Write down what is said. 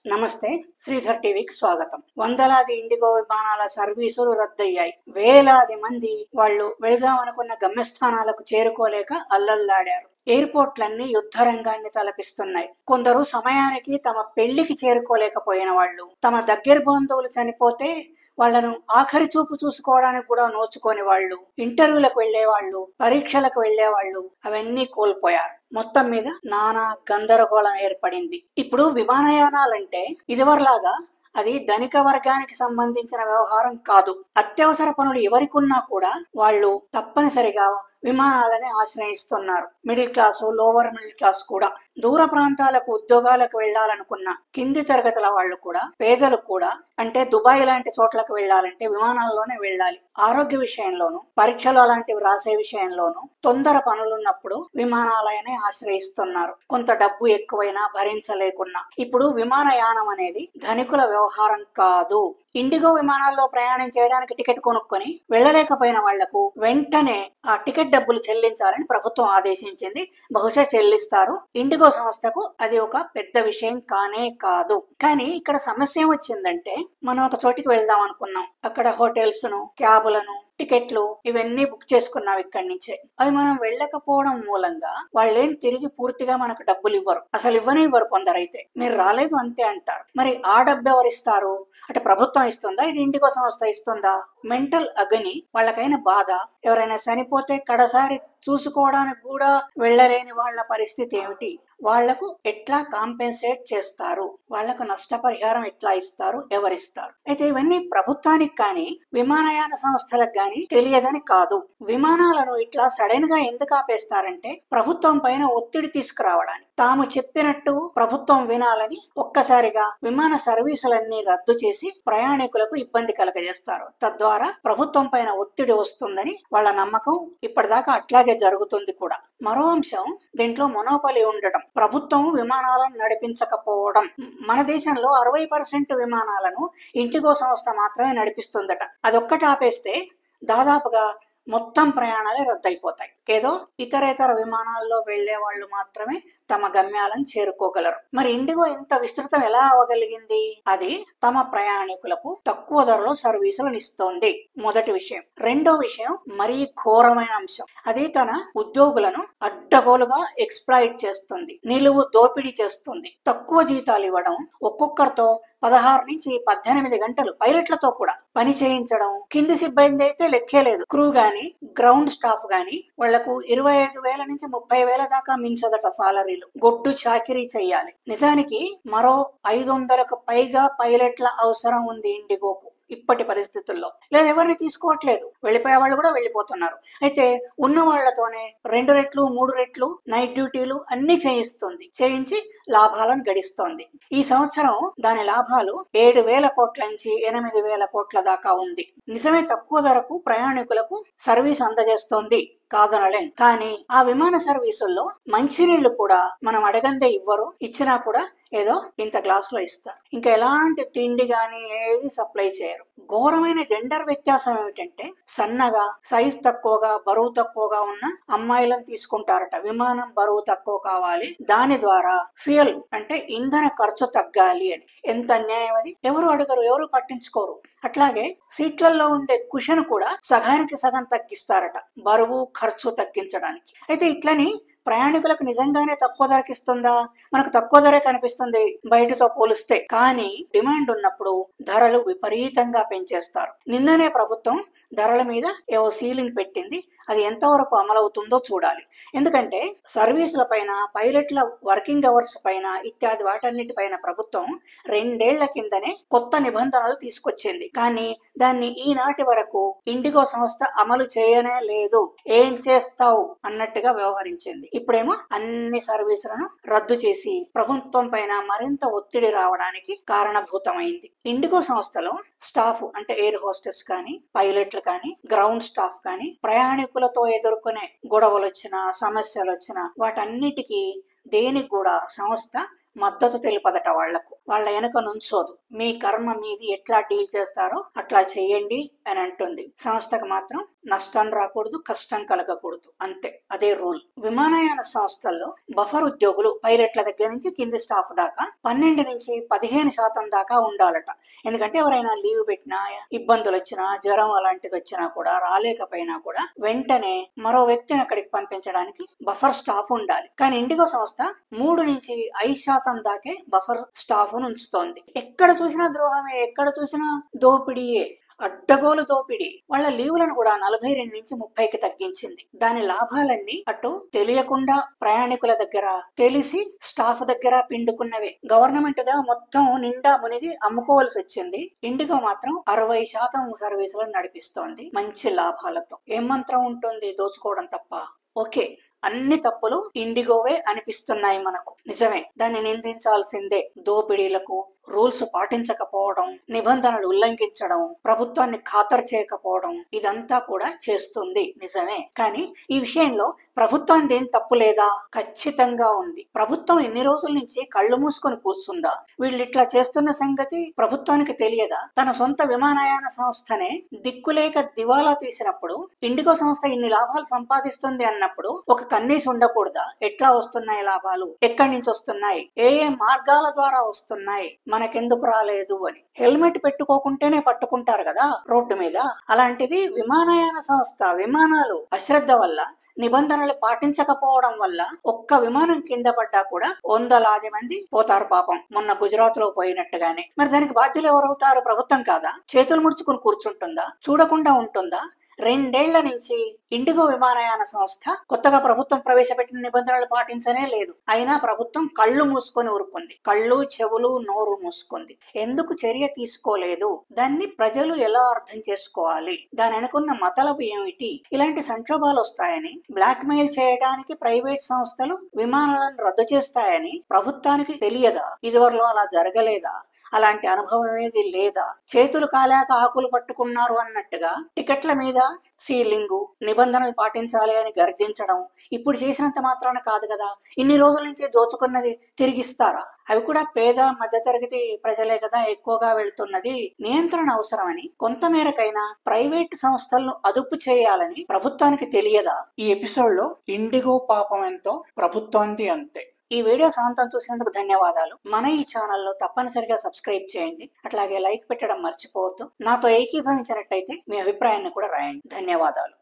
నమస్తే, శ్రీధర్ టీవీకి స్వాగతం. వందలాది ఇండిగో విమానాల సర్వీసులు రద్దయ్యాయి. వేలాది మంది వాళ్ళు వెళదాం అనుకున్న గమ్యస్థానాలకు చేరుకోలేక అల్లల్లాడారు. ఎయిర్పోర్ట్లన్నీ యుద్ధరంగాన్ని తలపిస్తున్నాయి. కొందరు సమయానికి తమ పెళ్లికి చేరుకోలేకపోయిన వాళ్ళు, తమ దగ్గర బంధువులు చనిపోతే వాళ్లను ఆఖరి చూపు చూసుకోవడానికి కూడా నోచుకోని వాళ్ళు, ఇంటర్వ్యూలకు వెళ్లేవాళ్లు, పరీక్షలకు వెళ్లేవాళ్లు అవన్నీ కోల్పోయారు. మొత్తం మీద నానా గందరగోళం ఏర్పడింది. ఇప్పుడు విమానయానాలంటే ఇదివరలాగా అది ధనిక వర్గానికి సంబంధించిన వ్యవహారం కాదు. అత్యవసర పనులు ఎవరికున్నా కూడా వాళ్ళు తప్పనిసరిగా విమానాలని ఆశ్రయిస్తున్నారు. Middle class, lower middle class కూడా. దూర ప్రాంతాలకు ఉద్యోగాలకు వెళ్లాలనుకున్న కింది తరగతుల వాళ్ళు కూడా, పేదలు కూడా, అంటే దుబాయ్ లాంటి చోట్లకు వెళ్లాలంటే విమానాల్లోనే వెళ్ళాలి. ఆరోగ్య విషయంలోను, పరీక్షలు అలాంటివి రాసే విషయంలోను తొందర పనులున్నప్పుడు విమానాలనే ఆశ్రయిస్తున్నారు. కొంత డబ్బు ఎక్కువైనా భరించలేకున్నా. ఇప్పుడు విమానయానం అనేది ధనికుల వ్యవహారం కాదు. ఇండిగో విమానాల్లో ప్రయాణం చేయడానికి టికెట్ కొనుక్కొని వెళ్లలేకపోయిన వాళ్లకు వెంటనే ఆ టికెట్ డబ్బులు చెల్లించాలని ప్రభుత్వం ఆదేశించింది. బహుశా చెల్లిస్తారు. ఇండిగో సంస్థకు అది ఒక పెద్ద విషయం కానే కాదు. కానీ ఇక్కడ సమస్య ఏమొచ్చిందంటే, మనం ఒక చోటికి వెళ్దాం అనుకున్నాం. అక్కడ హోటల్స్ ను, క్యాబులను, టికెట్లు ఇవన్నీ బుక్ చేసుకున్నాం ఇక్కడి నుంచే. అవి మనం వెళ్ళకపోవడం మూలంగా వాళ్ళేం తిరిగి పూర్తిగా మనకు డబ్బులు ఇవ్వరు. అసలు ఇవ్వరు. కొందరైతే మీరు రాలేదు అంతే అంటారు. మరి ఆ డబ్బు ఎవరిస్తారు? అంటే ప్రభుత్వం ఇస్తుందా, ఇది ఇండిగో సంస్థ ఇస్తుందా? మెంటల్ అగని, వాళ్ళకైన బాధ. ఎవరైనా చనిపోతే కడసారి చూసుకోవడానికి కూడా వెళ్ళలేని వాళ్ళ పరిస్థితి ఏమిటి? వాళ్లకు ఎట్లా కాంపెన్సేట్ చేస్తారు? వాళ్లకు నష్టపరిహారం ఎట్లా ఇస్తారు? ఎవరిస్తారు? అయితే ఇవన్నీ ప్రభుత్వానికి కానీ విమానయాన సంస్థలకు కానీ తెలియదని కాదు. విమానాలను ఇట్లా సడన్ గా ఎందుకు ఆపేస్తారంటే ప్రభుత్వం పైన ఒత్తిడి తీసుకురావడానికి. తాము చెప్పినట్టు ప్రభుత్వం వినాలని ఒక్కసారిగా విమాన సర్వీసులన్నీ రద్దు చేసి ప్రయాణికులకు ఇబ్బంది కలగజేస్తారు. తద్వారా ప్రభుత్వం పైన ఒత్తిడి వస్తుందని వాళ్ళ నమ్మకం. ఇప్పటిదాకా అట్లాగే జరుగుతుంది కూడా. మరో అంశం దీంట్లో మొనోపలి ఉండటం, ప్రభుత్వం విమానాలను నడిపించకపోవడం. మన దేశంలో 60% విమానాలను ఇండిగో సంస్థ మాత్రమే నడిపిస్తుందట. అదొక్కటి ఆపేస్తే దాదాపుగా మొత్తం ప్రయాణాలే రద్దయిపోతాయి. ఏదో ఇతరేతర విమానాల్లో వెళ్లే వాళ్ళు మాత్రమే తమ గమ్యాలను చేరుకోగలరు. మరి ఇండిగో ఇంత విస్తృతం ఎలా అవ్వగలిగింది? అది తమ ప్రయాణికులకు తక్కువ ధరలో సర్వీసులను ఇస్తోంది. మొదటి విషయం. రెండో విషయం మరీ ఘోరమైన అంశం. అది తన ఉద్యోగులను అడ్డగోలుగా ఎక్స్‌ప్లాయిట్ చేస్తుంది, నిలువు దోపిడీ చేస్తుంది. తక్కువ జీతాలు ఇవ్వడం, ఒక్కొక్కరితో 16 నుంచి 18 గంటలు పైలట్లతో కూడా పని చేయించడం. కింది సిబ్బంది అయితే లెక్కే లేదు. క్రూ గాని, గ్రౌండ్ స్టాఫ్ గాని వాళ్లకు 25,000 నుంచి 30,000 దాకా మించదట సాలరీలు. గొడ్డు చాకిరీ చెయ్యాలి. నిజానికి మరో 500కు పైగా పైలట్ల అవసరం ఉంది ఇండిగోకు ఇప్పటి పరిస్థితుల్లో. లేదా ఎవరిని తీసుకోవట్లేదు. వెళ్లిపోయే వాళ్ళు కూడా వెళ్లిపోతున్నారు. అయితే ఉన్న వాళ్లతోనే 2 రెట్లు 3 రెట్లు నైట్ డ్యూటీలు అన్ని చేయించి లాభాలను గడిస్తోంది. ఈ సంవత్సరం దాని లాభాలు 7,000 కోట్ల నుంచి 8,000 కోట్ల దాకా ఉంది. నిజమే, తక్కువ ధరకు ప్రయాణికులకు సర్వీస్ అందజేస్తోంది, కాదనలేం. కానీ ఆ విమాన సర్వీసుల్లో మంచినీళ్లు కూడా మనం అడగందే ఇవ్వరు. ఇచ్చినా కూడా ఏదో ఇంత గ్లాసులో ఇస్తారు. ఇంకా ఎలాంటి తిండి గాని ఏది సప్లై చేయరు. ఘోరమైన జెండర్ వ్యత్యాసం ఏమిటంటే, సన్నగా, సైజ్ తక్కువగా, బరువు తక్కువగా ఉన్న అమ్మాయిలను తీసుకుంటారట. విమానం బరువు తక్కువ కావాలి, దాని ద్వారా ఫ్యూయల్ అంటే ఇంధన ఖర్చు తగ్గాలి అని. ఎంత అన్యాయం అది! ఎవరు అడగరు, ఎవరు పట్టించుకోరు. అట్లాగే సీట్లలో ఉండే కుషన్ కూడా సగానికి సగం తగ్గిస్తారట, బరువు ఖర్చు తగ్గించడానికి. అయితే ఇట్లని ప్రయాణికులకు నిజంగానే తక్కువ ధరకిస్తుందా? మనకు తక్కువ ధరే కనిపిస్తుంది బయటతో పోలిస్తే. కానీ డిమాండ్ ఉన్నప్పుడు ధరలు విపరీతంగా పెంచేస్తారు. నిన్ననే ప్రభుత్వం ధరల మీద ఏవో సీలింగ్ పెట్టింది. అది ఎంతవరకు అమలవుతుందో చూడాలి. ఎందుకంటే సర్వీసుల పైన, పైలట్ల వర్కింగ్ అవర్స్ పైన ఇత్యాది వాటన్నిటిపైన ప్రభుత్వం 2 ఏళ్ల కిందనే కొత్త నిబంధనలు తీసుకొచ్చింది. కానీ దాన్ని ఈనాటి వరకు ఇండిగో సంస్థ అమలు చేయనే లేదు. ఏం చేస్తావు అన్నట్టుగా వ్యవహరించింది. ఇప్పుడేమో అన్ని సర్వీసులను రద్దు చేసి ప్రభుత్వం పైన మరింత ఒత్తిడి రావడానికి కారణభూతమైంది. ఇండిగో సంస్థలో స్టాఫ్ అంటే ఎయిర్ హోస్టెస్ కానీ, పైలట్లు కానీ, గ్రౌండ్ స్టాఫ్ కానీ ప్రయాణికులతో ఎదుర్కొనే గొడవలు వచ్చినా, సమస్యలు వచ్చినా వాటన్నిటికీ దేనికి కూడా సంస్థ మద్దతు తెలుపదట. వాళ్లకు వాళ్ళ వెనక నుంచోదు. మీ కర్మ మీది, ఎట్లా డీల్ చేస్తారో అట్లా చెయ్యండి అని అంటుంది. సంస్థకు మాత్రం నష్టం రాకూడదు, కష్టం కలగకూడదు, అంతే. అదే రూల్. విమానయాన సంస్థల్లో బఫర్ ఉద్యోగులు పైలట్ల దగ్గర నుంచి కింది స్టాఫ్ దాకా 12 నుంచి 15% దాకా ఉండాలట. ఎందుకంటే ఎవరైనా లీవ్ పెట్టినా, ఇబ్బందులు వచ్చినా, జ్వరం అలాంటిది వచ్చినా కూడా, రాలేకపోయినా కూడా వెంటనే మరో వ్యక్తిని అక్కడికి పంపించడానికి బఫర్ స్టాఫ్ ఉండాలి. కానీ ఇండిగో సంస్థ 3 నుంచి 5% దాకే బఫర్ స్టాఫ్ ఉంచుతోంది. ఎక్కడ చూసినా ద్రోహమే, ఎక్కడ చూసినా దోపిడీయే, అడ్డగోలు దోపిడీ. వాళ్ళ లీవులను కూడా 42 నుంచి 30కి తగ్గించింది. దాని లాభాలన్నీ అటు తెలియకుండా ప్రయాణికుల దగ్గర, తెలిసి స్టాఫ్ దగ్గర పిండుకున్నవే. గవర్నమెంట్ గా మొత్తం నిండా మునిగి అమ్ముకోవాల్సి వచ్చింది. ఇండిగో మాత్రం 60% సర్వీసులను నడిపిస్తోంది మంచి లాభాలతో. ఏం మంత్రం ఉంటుంది దోచుకోవడం తప్ప? ఓకే, అన్ని తప్పులు ఇండిగోవే అనిపిస్తున్నాయి మనకు, నిజమే. దాన్ని నిందించాల్సిందే. దోపిడీలకు, రూల్స్ పాటించకపోవడం, నిబంధనలు ఉల్లంఘించడం, ప్రభుత్వాన్ని ఖాతరు చేయకపోవడం, ఇదంతా కూడా చేస్తుంది, నిజమే. కానీ ఈ విషయంలో ప్రభుత్వం దేని తప్పు లేదా? ఖచ్చితంగా ఉంది. ప్రభుత్వం ఇన్ని రోజుల నుంచి కళ్ళు మూసుకొని కూర్చుందా? వీళ్ళు ఇట్లా చేస్తున్న సంగతి ప్రభుత్వానికి తెలియదా? తన సొంత విమానయాన సంస్థనే దిక్కులేక దివాలా తీసినప్పుడు, ఇండిగో సంస్థ ఇన్ని లాభాలు సంపాదిస్తుంది అన్నప్పుడు ఒక కన్నీసి ఉండకూడదా? ఎట్లా వస్తున్నాయి లాభాలు, ఎక్కడి నుంచి వస్తున్నాయి, ఏ ఏ మార్గాల ద్వారా వస్తున్నాయి, మనకెందుకు రాలేదు అని. హెల్మెట్ పెట్టుకోకుంటేనే పట్టుకుంటారు కదా రోడ్డు మీద. అలాంటిది విమానయాన సంస్థ విమానాలు అశ్రద్ధ వల్ల, నిబంధనలు పాటించకపోవడం వల్ల ఒక్క విమానం కింద పడ్డా కూడా 100 మంది పోతారు పాపం, మొన్న గుజరాత్ లో పోయినట్టుగానే. మరి దానికి బాధ్యులు ఎవరవుతారు? ప్రభుత్వం కాదా? చేతులు ముడుచుకుని కూర్చుంటుందా? చూడకుండా ఉంటుందా? 2 ఏళ్ల నుంచి ఇండిగో విమానయాన సంస్థ కొత్తగా ప్రభుత్వం ప్రవేశపెట్టిన నిబంధనలు పాటించనే లేదు. అయినా ప్రభుత్వం కళ్ళు మూసుకొని ఊరుకుంది. కళ్ళు, చెవులు, నోరు మూసుకుంది. ఎందుకు చర్య తీసుకోలేదు? దాన్ని ప్రజలు ఎలా అర్థం చేసుకోవాలి? దాని అనుకున్న మతలబు ఏమిటి? ఇలాంటి సంక్షోభాలు వస్తాయని, బ్లాక్ మెయిల్ చేయడానికి ప్రైవేట్ సంస్థలు విమానాలను రద్దు చేస్తాయని ప్రభుత్వానికి తెలియదా? ఇదివరలో అలా జరగలేదా? అలాంటి అనుభవం ఏది లేదా? చేతులు కాలాక ఆకులు పట్టుకున్నారు అన్నట్టుగా టికెట్ల మీద సీలింగు, నిబంధనలు పాటించాలి అని గర్జించడం ఇప్పుడు చేసినంత మాత్రాన కాదు కదా. ఇన్ని రోజుల నుంచి దోచుకున్నది తిరిగిస్తారా? అవి కూడా పేద మధ్యతరగతి ప్రజలే కదా ఎక్కువగా వెళ్తున్నది. నియంత్రణ అవసరమని కొంతమేరకైనా ప్రైవేట్ సంస్థలను అదుపు చేయాలని ప్రభుత్వానికి తెలియదా? ఈ ఎపిసోడ్ లో ఇండిగో పాపం ఎంతో, ప్రభుత్వానికి అంతే. ఈ వీడియో సాంతం చూసినందుకు ధన్యవాదాలు. మన ఈ ఛానల్లో తప్పనిసరిగా సబ్స్క్రైబ్ చేయండి. అట్లాగే లైక్ పెట్టడం మర్చిపోవద్దు. నాతో ఏకీభవించినట్టయితే మీ అభిప్రాయాన్ని కూడా రాయండి. ధన్యవాదాలు.